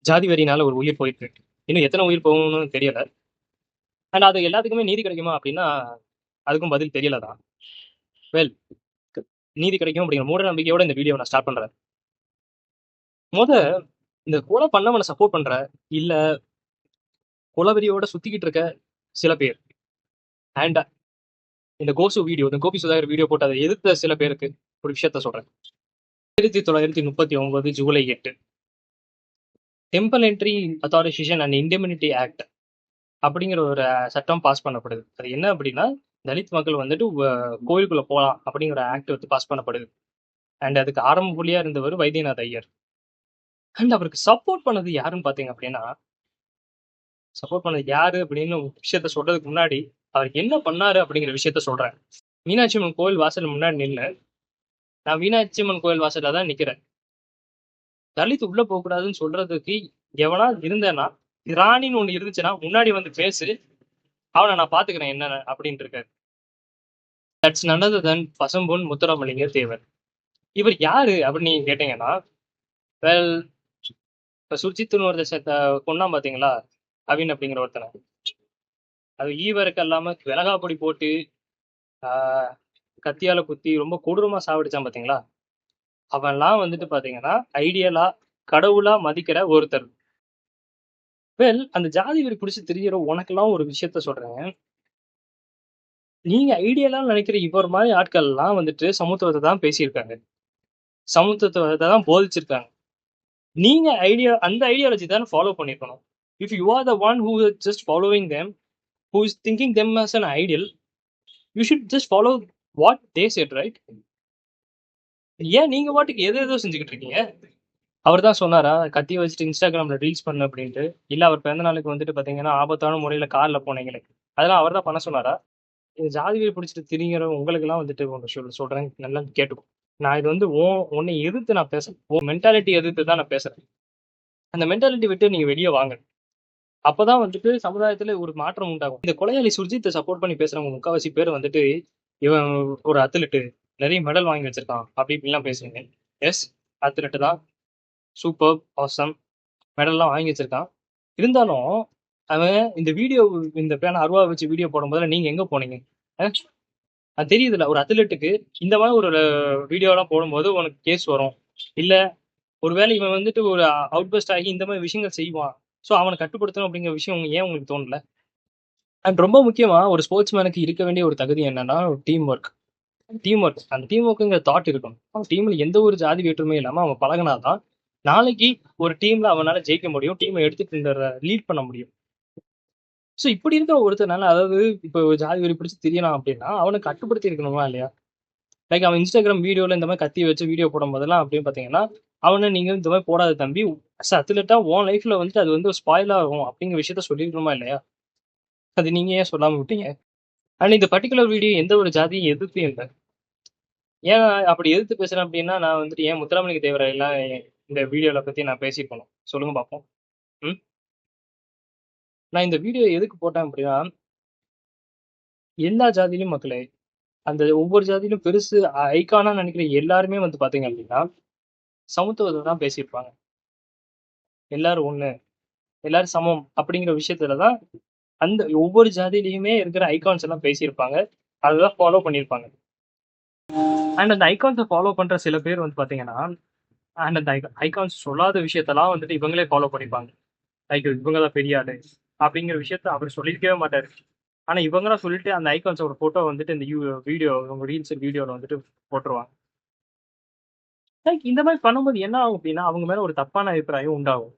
ஜாதி வெறினால ஒரு உயிர் போயிட்டு இருக்கு. இன்னும் எத்தனை உயிர் போகணும்னு தெரியல. அண்ட் அது எல்லாத்துக்குமே நீதி கிடைக்குமா அப்படின்னா அதுக்கும் பதில் தெரியல தான். வெல், நீதி கிடைக்கும் அப்படிங்கிற மூட நம்பிக்கையோட இந்த வீடியோ நான் ஸ்டார்ட் பண்றேன். முத இந்த கொலை பண்ணவனை சப்போர்ட் பண்ற இல்ல குலவெறியோட சுத்திக்கிட்டு இருக்க சில பேர் அண்ட் இந்த கோசு வீடியோ, இந்த கோபி சுதாகர் வீடியோ போட்டு அதை எதிர்த்த சில பேருக்கு ஒரு விஷயத்த சொல்றேன். 1939 July 8 temple entry authorization and indemnity act அப்படிங்கிற ஒரு சட்டம் பாஸ் பண்ணப்படுது. அது என்ன அப்படின்னா, தலித் மக்கள் வந்துட்டு கோயிலுக்குள்ள போகலாம் அப்படிங்கிற ஆக்ட் வந்து பாஸ் பண்ணப்படுது. அண்ட் அதுக்கு ஆரம்ப புள்ளியா இருந்தவர் வைத்தியநாத் ஐயர். அண்ட் அவருக்கு சப்போர்ட் பண்ணது யாருன்னு பாத்தீங்க அப்படின்னா, சப்போர்ட் பண்ணது யாரு அப்படின்னு விஷயத்த சொல்றதுக்கு முன்னாடி அவர் என்ன பண்ணாரு அப்படிங்கிற விஷயத்த சொல்றேன். மீனாட்சி அம்மன் கோயில் வாசல் முன்னாடி நின்று நான் மீனாட்சி அம்மன் கோயில் வாசல்ல தான் நிக்கிறேன். தலித் உள்ள போக கூடாதுன்னு சொல்றதுக்கு எவனா இருந்தேன்னா, ராணின்னு ஒண்ணு இருந்துச்சுன்னா முன்னாடி வந்து பேசு, அவனை நான் பாத்துக்கிறேன் என்ன அப்படின்னு இருக்காரு. That's none other than Pasumpon Muthuramalinga Thevar. இவர் யாரு அப்படின்னு நீங்க கேட்டீங்கன்னா, வெல், இப்ப சுர்ஜித்னு ஒரு கொன்னா பாத்தீங்களா, அவின் அப்படிங்கிற ஒருத்தனை, அது ஈவருக்கு இல்லாம விலகாப்பொடி போட்டு ஆஹ் கத்தியால குத்தி ரொம்ப கொடூரமா சாவடிச்சான் பாத்தீங்களா, அவன்லாம் வந்துட்டு பாத்தீங்கன்னா ஐடியலா கடவுளா மதிக்கிற ஒருத்தர். வெல், அந்த ஜாதி வெறி பிடிச்சி திரியிற உனக்கெல்லாம் ஒரு விஷயத்த சொல்றேன். நீங்க ஐடியலா நினைக்கிற இவர் மாதிரி ஆட்கள் எல்லாம் வந்துட்டு சமத்துவத்தை தான் பேசியிருக்காங்க, சமத்துவத்தை தான் போதிச்சிருக்காங்க. நீங்க அந்த ஐடியாலஜி தான் ஃபாலோ பண்ணிருக்கணும். If you are the one who just following them, who is thinking them as an ideal, you should just follow what they said, right? ஏன் நீங்க வாட்டுக்கு ஏதோ செஞ்சுக்கிட்டு இருக்கீங்க? அவர் தான் சொன்னாரா கத்தி வச்சுட்டு இன்ஸ்டாகிராம்ல ரீல்ஸ் பண்ணு அப்படின்ட்டு? இல்ல அவர் பிறந்த நாளுக்கு வந்துட்டு பாத்தீங்கன்னா ஆபத்தான முறையில கார்ல போனீங்களே, அதெல்லாம் அவர் தான் பண்ண சொன்னாரா? இந்த ஜாதி வெறி பிடிச்சிட்டு திரிங்கிற உங்களுக்கு எல்லாம் வந்துட்டு ஒன்று சொல்றேன், நல்லா கேட்டுக்கோ. நான் இது வந்து உன்னை எதிர்த்து நான் பேசுறேன், உன் மென்டாலிட்டி எதிர்த்து தான் நான் பேசுறேன். அந்த மென்டாலிட்டி விட்டு நீங்க வெளியே வாங்க. அப்பதான் வந்துட்டு சமுதாயத்துல ஒரு மாற்றம் உண்டாகும். இந்த கொலையாளி சுர்ஜித்தை சப்போர்ட் பண்ணி பேசுறவங்க முக்காவாசி பேர் வந்துட்டு இவன் ஒரு அத்லெட்டு, நிறைய மெடல் வாங்கி வச்சிருக்கான் அப்படி இப்படிலாம் பேசுறீங்க. எஸ், அத்லெட்டு தான், சூப்பர், ஆசம், மெடல்லாம் வாங்கி வச்சிருக்கான். இருந்தாலும் அவன் இந்த வீடியோ, இந்த பேனை அருவா வச்சு வீடியோ போடும்போது நீங்க எங்க போனீங்க? அது தெரியுதுல்ல, ஒரு அத்லெட்டுக்கு இந்த மாதிரி ஒரு வீடியோலாம் போடும்போது உனக்கு கேஸ் வரும். இல்ல ஒருவேளை இவன் வந்துட்டு ஒரு அவுட்பஸ்ட் ஆகி இந்த மாதிரி விஷயங்கள் செய்வான், ஸோ அவனை கட்டுப்படுத்தணும் அப்படிங்கிற விஷயம் ஏன் உங்களுக்கு தோணல? அண்ட் ரொம்ப முக்கியமா ஒரு ஸ்போர்ட்ஸ் மேனுக்கு இருக்க வேண்டிய ஒரு தகுதி என்னன்னா டீம் ஒர்க். அந்த டீம் ஒர்க்குங்கிற தாட் இருக்கணும். அவன் டீம்ல எந்த ஒரு ஜாதி வேற்றுமையும் இல்லாம அவன் பழகினாதான் நாளைக்கு ஒரு டீம்ல அவனால ஜெயிக்க முடியும், டீமை எடுத்துட்டு லீட் பண்ண முடியும். ஸோ இப்படி இருக்கிற ஒருத்தனால, அதாவது இப்போ ஜாதி வெறி பிடிச்சி தெரியலாம் அப்படின்னா அவனை கட்டுப்படுத்தி இருக்கணுமா இல்லையா? லைக் அவன் இன்ஸ்டாகிராம் வீடியோல இந்த மாதிரி கத்தி வச்சு வீடியோ போடும் போதெல்லாம் அப்படின்னு பாத்தீங்கன்னா அவனை நீங்க இந்த மாதிரி போடாத தம்பி, அத்லெட்டா உன் லைஃப்ல வந்துட்டு அது வந்து ஸ்பாயில் ஆகும் அப்படிங்கிற விஷயத்த சொல்லிருக்கணுமா இல்லையா? அது நீங்க ஏன் சொல்லாம விட்டீங்க? அண்ட் இந்த பர்டிகுலர் வீடியோ எந்த ஒரு ஜாதியும் எதிர்த்து இல்லை. ஏன் அப்படி எதிர்த்து பேசுறேன் அப்படின்னா, நான் வந்துட்டு ஏன் முத்துராமலிங்க தேவரை எல்லாம் இந்த வீடியோல பத்தி நான் பேசியிருக்கணும் சொல்லுங்க பார்ப்போம். ம் நான் இந்த வீடியோ எதுக்கு போட்டேன் அப்படின்னா, எல்லா ஜாதியிலும் மக்களே, அந்த ஒவ்வொரு ஜாதியிலும் பெருசு ஐகானா நினைக்கிற எல்லாருமே வந்து பாத்தீங்க அப்படின்னா சமத்துவத்தை தான் பேசியிருப்பாங்க. எல்லாரும் ஒண்ணு, எல்லாரும் சமம் அப்படிங்கிற விஷயத்துலதான் அந்த ஒவ்வொரு ஜாதியிலயுமே இருக்கிற ஐகான்ஸ் எல்லாம் பேசியிருப்பாங்க, அதெல்லாம் ஃபாலோ பண்ணியிருப்பாங்க. அண்ட் அந்த ஐகான்ஸை ஃபாலோ பண்ற சில பேர் வந்து பாத்தீங்கன்னா, அண்ட் அந்த ஐகான்ஸ் சொல்லாத விஷயத்தெல்லாம் வந்துட்டு இவங்களே ஃபாலோ பண்ணிப்பாங்க. லைக் இவங்க தான் பெரிய ஆளு அப்படிங்கிற விஷயத்த அவர் சொல்லியிருக்கவே மாட்டாரு. ஆனா இவங்கலாம் சொல்லிட்டு அந்த ஐகான்ஸோட போட்டோ வந்துட்டு இந்த வீடியோ, உங்க ரீல்ஸ் வீடியோல வந்துட்டு போட்டுருவாங்க. லைக் இந்த மாதிரி பண்ணும்போது என்ன ஆகும் அப்படின்னா அவங்க மேல ஒரு தப்பான அபிப்பிராயம் உண்டாகும்.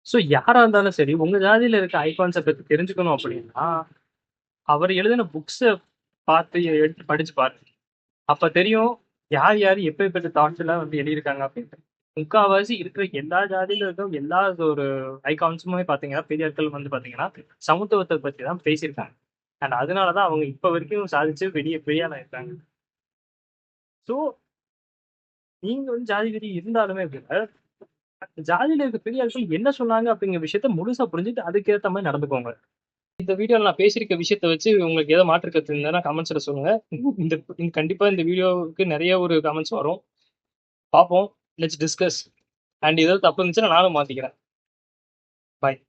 ஸோ யாரா இருந்தாலும் சரி, உங்க ஜாதியில இருக்க ஐகான்ஸை பத்தி தெரிஞ்சுக்கணும் அப்படின்னா அவர் எழுதின புக்ஸை பார்த்து எடுத்து படிச்சு பாருங்க. அப்ப தெரியும் யார் யார் எப்ப எப்ப தாட்ஸ் எல்லாம் வந்து எழுதியிருக்காங்க அப்படின்ட்டு. முக்காவாசி இருக்கிற எல்லா ஜாதியில இருக்க எல்லா ஒரு ஐகான்ஸுமே பாத்தீங்கன்னா பெரியாட்கள் வந்து பாத்தீங்கன்னா சமத்துவத்தை பத்தி தான் பேசியிருக்காங்க. அண்ட் அதனாலதான் அவங்க இப்ப வரைக்கும் சாதிச்சு பெரிய பெரியாளா இருக்காங்க. ஸோ நீங்க வந்து ஜாதி வெறி இருந்தாலுமே கூட ஜாதியில இருக்க பெரியாட்கள் என்ன சொன்னாங்க அப்படிங்கிற விஷயத்த முழுசா புரிஞ்சுட்டு அதுக்கேற்ற மாதிரி நடந்துக்கோங்க. இந்த வீடியோல நான் பேசியிருக்க விஷயத்த வச்சு உங்களுக்கு ஏதோ மாற்று கருத்து இருந்தா கமெண்ட்ஸ்ல சொல்லுங்க. இந்த கண்டிப்பா இந்த வீடியோவுக்கு நிறைய ஒரு கமெண்ட்ஸ் வரும், பார்ப்போம். Let's discuss. அண்ட் ஏதாவது தப்பு இருந்துச்சுன்னா நானும் மாத்திக்கிறேன். பாய்.